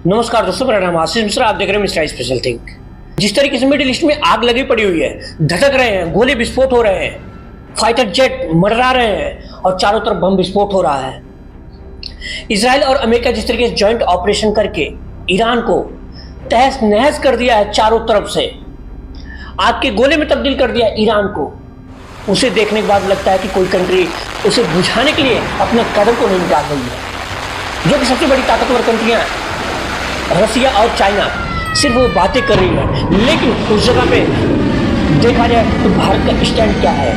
नमस्कार दोस्तों, मेरा नाम आशीष मिश्रा। आप देख रहे हैं मिश्रा स्पेशल थिंक। जिस तरीके से मिडिल ईस्ट में आग लगी पड़ी हुई है, धधक रहे हैं, गोले विस्फोट हो रहे हैं, फाइटर जेट मररा रहे हैं और चारों तरफ बम विस्फोट हो रहा है। इजराइल और अमेरिका जिस तरीके से जॉइंट ऑपरेशन करके ईरान को तहस नहस कर दिया है, चारों तरफ से आग के गोले में तब्दील कर दिया ईरान को, उसे देखने के बाद लगता है कि कोई कंट्री उसे बुझाने के लिए अपने कदम को नहीं निकाल रही है। जो कि सबसे बड़ी ताकतवर कंट्रियां रसिया और चाइना सिर्फ वो बातें कर रही है, लेकिन उस जगह पे देखा जाए तो भारत का स्टैंड क्या है,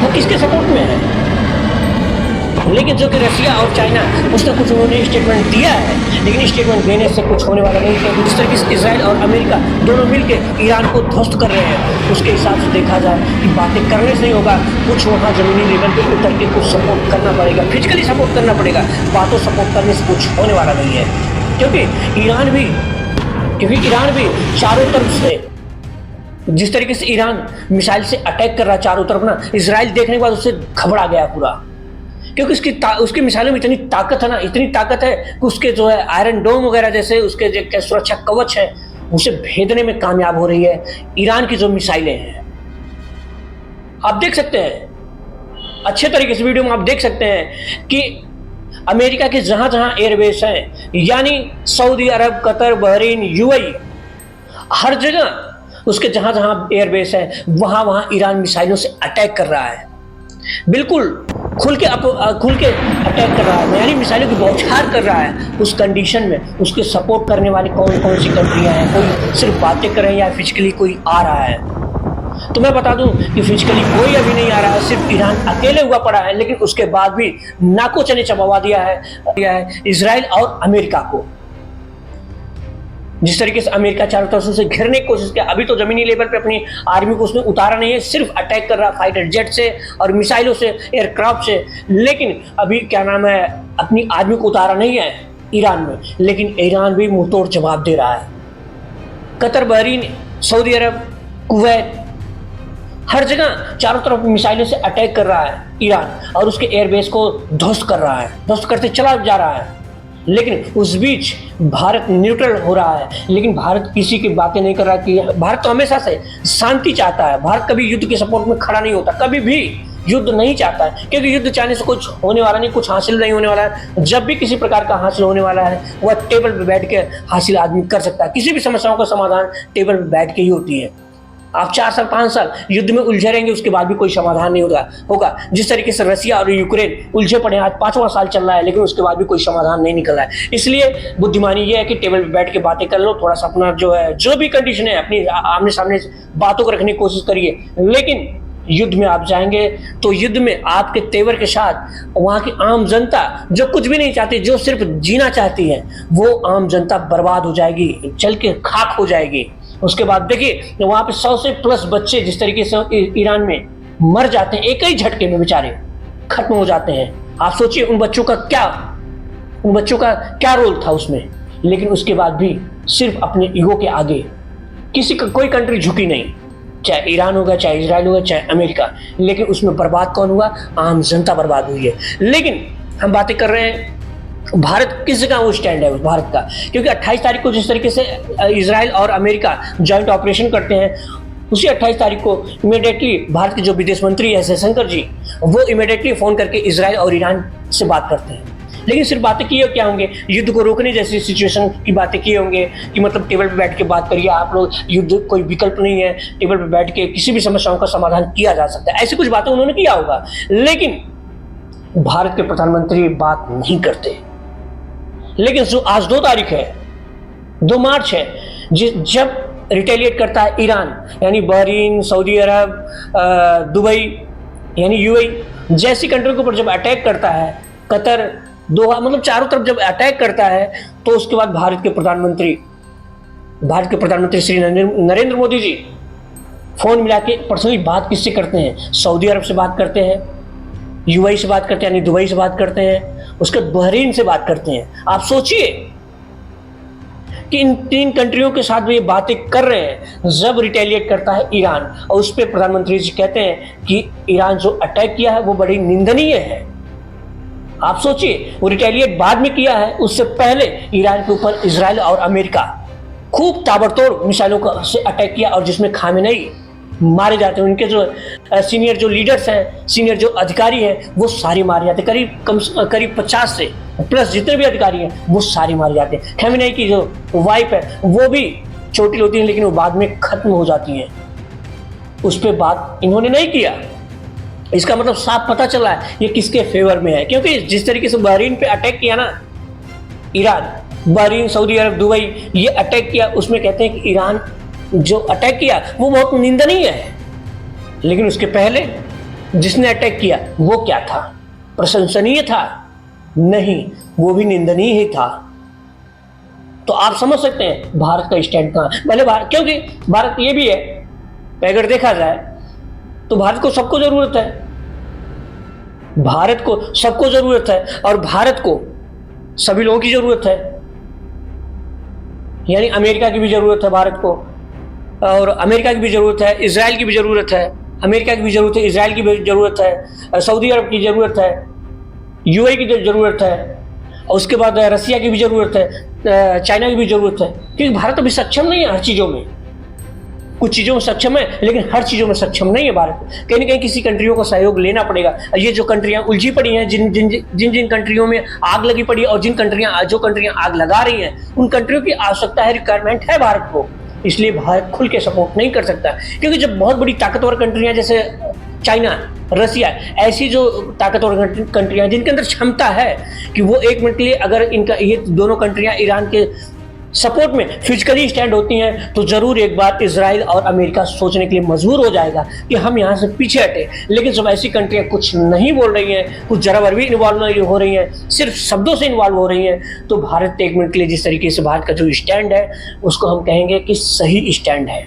वो किसके सपोर्ट में है। लेकिन जो कि रसिया और चाइना, उसने कुछ उन्होंने स्टेटमेंट दिया है, लेकिन स्टेटमेंट देने से कुछ होने वाला नहीं है। जिस तरीके से इजराइल और अमेरिका दोनों मिलकर ईरान को ध्वस्त कर रहे हैं, उसके हिसाब से देखा जाए कि बातें करने से नहीं होगा, कुछ वहाँ जमीनी लेवल पे उतर के कुछ सपोर्ट करना पड़ेगा, फिजिकली सपोर्ट करना पड़ेगा। बातों सपोर्ट करने से कुछ होने वाला नहीं है, क्योंकि ईरान भी चारों तरफ से, जिस तरीके से ईरान मिसाइल से अटैक कर रहा है चारों तरफ ना, इजराइल देखने के बाद उससे घबरा गया पूरा, क्योंकि उसकी मिसाइलों में इतनी ताकत है ना, इतनी ताकत है कि उसके जो है आयरन डोम वगैरह जैसे उसके जो सुरक्षा कवच है, उसे भेदने में कामयाब हो रही है ईरान की जो मिसाइलें हैं। आप देख सकते हैं अच्छे तरीके से वीडियो में, आप देख सकते हैं कि अमेरिका के जहां जहां एयरबेस हैं, यानी सऊदी अरब, कतर, बहरीन, यूएई, हर जगह उसके जहां जहां एयरबेस है वहां वहां ईरान मिसाइलों से अटैक कर रहा है, बिल्कुल खुल के अटैक कर रहा है, यानी मिसाइलों की बौछार कर रहा है। उस कंडीशन में उसके सपोर्ट करने वाली कौन कौन सी कंट्रियां हैं, कोई सिर्फ बातें कर रहे हैं या फिजिकली कोई आ रहा है। तो मैं बता दूं कि फिजिकली कोई अभी नहीं आ रहा है, सिर्फ ईरान अकेले हुआ पड़ा है, लेकिन उसके बाद भी नाको चने चबवा दिया है इजराइल और अमेरिका को। जिस तरीके से अमेरिका चारों तरफ से घेरने की कोशिश किया, अभी तो जमीनी लेवल पे अपनी आर्मी को उसने उतारा नहीं है, सिर्फ अटैक कर रहा फाइटर जेट से और मिसाइलों से, एयरक्राफ्ट से, लेकिन अभी क्या नाम है, अपनी आर्मी को उतारा नहीं है ईरान में, लेकिन ईरान भी मुंहतोड़ जवाब दे रहा है। कतर, बहरीन, सऊदी अरब, कुवैत, हर जगह चारों तरफ मिसाइलों से अटैक कर रहा है ईरान और उसके एयरबेस को ध्वस्त कर रहा है, ध्वस्त करते चला जा रहा है। लेकिन उस बीच भारत न्यूट्रल हो रहा है, लेकिन भारत किसी की बातें नहीं कर रहा कि भारत तो हमेशा से शांति चाहता है। भारत कभी युद्ध के सपोर्ट में खड़ा नहीं होता, कभी भी युद्ध नहीं चाहता है, क्योंकि युद्ध चाहने से कुछ होने वाला नहीं, कुछ हासिल नहीं होने वाला है। जब भी किसी प्रकार का हासिल होने वाला है, वह टेबल पर बैठ के हासिल आदमी कर सकता है। किसी भी समस्याओं का समाधान टेबल पर बैठ के ही होती है। आप 4 साल 5 साल युद्ध में उलझे रहेंगे, उसके बाद भी कोई समाधान नहीं होगा। जिस तरीके से रसिया और यूक्रेन उलझे पड़े हैं, आज 5वां साल चल रहा है, लेकिन उसके बाद भी कोई समाधान नहीं निकल रहा है। इसलिए बुद्धिमानी ये है कि टेबल पे बैठ के बातें कर लो, थोड़ा सा अपना जो भी कंडीशन है अपनी आमने सामने बातों को रखने की कोशिश करिए। लेकिन युद्ध में आप जाएंगे तो युद्ध में आपके तेवर के साथ वहां की आम जनता, जो कुछ भी नहीं चाहती, जो सिर्फ जीना चाहती है, वो आम जनता बर्बाद हो जाएगी, जल के खाक हो जाएगी। उसके बाद देखिए वहां पे 100 से प्लस बच्चे जिस तरीके से ईरान में मर जाते हैं, एक ही झटके में बेचारे खत्म हो जाते हैं। आप सोचिए उन बच्चों का क्या रोल था उसमें। लेकिन उसके बाद भी सिर्फ अपने ईगो के आगे कोई कंट्री झुकी नहीं, चाहे ईरान होगा, चाहे इजराइल होगा, चाहे अमेरिका, लेकिन उसमें बर्बाद कौन हुआ? आम जनता बर्बाद हुई है। लेकिन हम बातें कर रहे हैं भारत किस जगह वो स्टैंड है भारत का, क्योंकि 28 तारीख को जिस तरीके से इजराइल और अमेरिका जॉइंट ऑपरेशन करते हैं, उसी 28 तारीख को इमीडिएटली भारत के जो विदेश मंत्री है जयशंकर जी, वो इमीडिएटली फोन करके इजराइल और ईरान से बात करते हैं। लेकिन सिर्फ बातें किए क्या होंगे? युद्ध को रोकने जैसी सिचुएशन की बातें किए होंगे कि मतलब टेबल पर बैठ के बात करिए आप लोग, युद्ध कोई विकल्प नहीं है, टेबल पर बैठ के किसी भी समस्याओं का समाधान किया जा सकता है, ऐसी कुछ बातें उन्होंने किया होगा। लेकिन भारत के प्रधानमंत्री बात नहीं करते। लेकिन जो आज 2 तारीख है, 2 मार्च है, जब रिटेलिएट करता है ईरान, यानी बहरीन, सऊदी अरब, दुबई यानी यूएई जैसी कंट्री के ऊपर जब अटैक करता है, कतर, दोहा, मतलब चारों तरफ जब अटैक करता है, तो उसके बाद भारत के प्रधानमंत्री श्री नरेंद्र मोदी जी फोन मिला के पर्सनली बात किससे करते हैं? सऊदी अरब से बात करते हैं, यूएई से बात करते हैं, यानी दुबई से बात करते हैं, उसके बहरीन से बात करते हैं। आप सोचिए कि इन 3 कंट्रियों के साथ भी ये बातें कर रहे हैं जब रिटेलिएट करता है ईरान, और उस पर प्रधानमंत्री जी कहते हैं कि ईरान जो अटैक किया है वो बड़ी निंदनीय है। आप सोचिए, वो रिटेलिएट बाद में किया है, उससे पहले ईरान के ऊपर इजराइल और अमेरिका खूब ताबड़तोड़ मिसाइलों का से अटैक किया, और जिसमें खामेनेई मारे जाते हैं। उनके जो सीनियर जो लीडर्स हैं, सीनियर जो अधिकारी हैं, वो सारे मारे जाते हैं। करीब 50 से प्लस जितने भी अधिकारी हैं वो सारे मारे जाते हैं। खामेनेई की जो वाइफ है वो भी चोटिल होती है, लेकिन वो बाद में खत्म हो जाती है। उस पर बात इन्होंने नहीं किया। इसका मतलब साफ पता चला है ये किसके फेवर में है, क्योंकि जिस तरीके से बहरीन पे अटैक किया ना ईरान, बहरीन, सऊदी अरब, दुबई, ये अटैक किया, उसमें कहते हैं कि ईरान जो अटैक किया वो बहुत निंदनीय है। लेकिन उसके पहले जिसने अटैक किया वो क्या था? प्रशंसनीय था? नहीं, वो भी निंदनीय ही था। तो आप समझ सकते हैं भारत का स्टैंड कहां। पहले क्योंकि भारत ये भी है, अगर देखा जाए तो भारत को सबको जरूरत है, भारत को सबको जरूरत है, और भारत को सभी लोगों की जरूरत है। यानी अमेरिका की भी जरूरत है भारत को, और अमेरिका की भी जरूरत है, इजराइल की भी जरूरत है, अमेरिका की भी जरूरत है, इजराइल की भी जरूरत है, सऊदी अरब की जरूरत है, यूएई की जरूरत है, और उसके बाद रसिया की भी जरूरत है, चाइना की भी जरूरत है। क्योंकि भारत अभी सक्षम नहीं है हर चीजों में। कुछ चीजों में सक्षम है लेकिन हर चीजों में सक्षम नहीं है भारत। कहीं ना कहीं किसी कंट्रियों को सहयोग लेना पड़ेगा। ये जो कंट्रियां उलझी पड़ी हैं, जिन जिन जिन जिन कंट्रियों में आग लगी पड़ी है, और जो कंट्रियां आग लगा रही हैं, उन कंट्रियों की आवश्यकता है, रिक्वायरमेंट है भारत को। इसलिए भारत खुल के सपोर्ट नहीं कर सकता, क्योंकि जब बहुत बड़ी ताकतवर कंट्रियां जैसे चाइना, रसिया, ऐसी जो ताकतवर कंट्रियां जिनके अंदर क्षमता है कि वो एक मिनट के लिए अगर इनका ये दोनों कंट्रियां ईरान के सपोर्ट में फिजिकली स्टैंड होती हैं, तो जरूर एक बार इजराइल और अमेरिका सोचने के लिए मजबूर हो जाएगा कि हम यहाँ से पीछे हटे। लेकिन जब ऐसी कंट्रियां कुछ नहीं बोल रही हैं, कुछ जरा भर भी इन्वॉल्व नहीं हो रही हैं, सिर्फ शब्दों से इन्वॉल्व हो रही हैं, तो भारत एक मिनट के लिए जिस तरीके से भारत का जो स्टैंड है उसको हम कहेंगे कि सही स्टैंड है।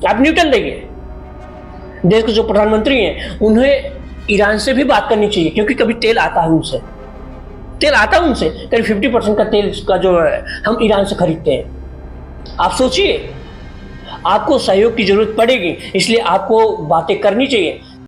आप न्यूटन देखिए, देश के जो प्रधानमंत्री हैं उन्हें ईरान से भी बात करनी चाहिए, क्योंकि कभी तेल आता है उनसे, करीब 50% का तेल का जो है हम ईरान से खरीदते हैं। आप सोचिए, आपको सहयोग की जरूरत पड़ेगी, इसलिए आपको बातें करनी चाहिए।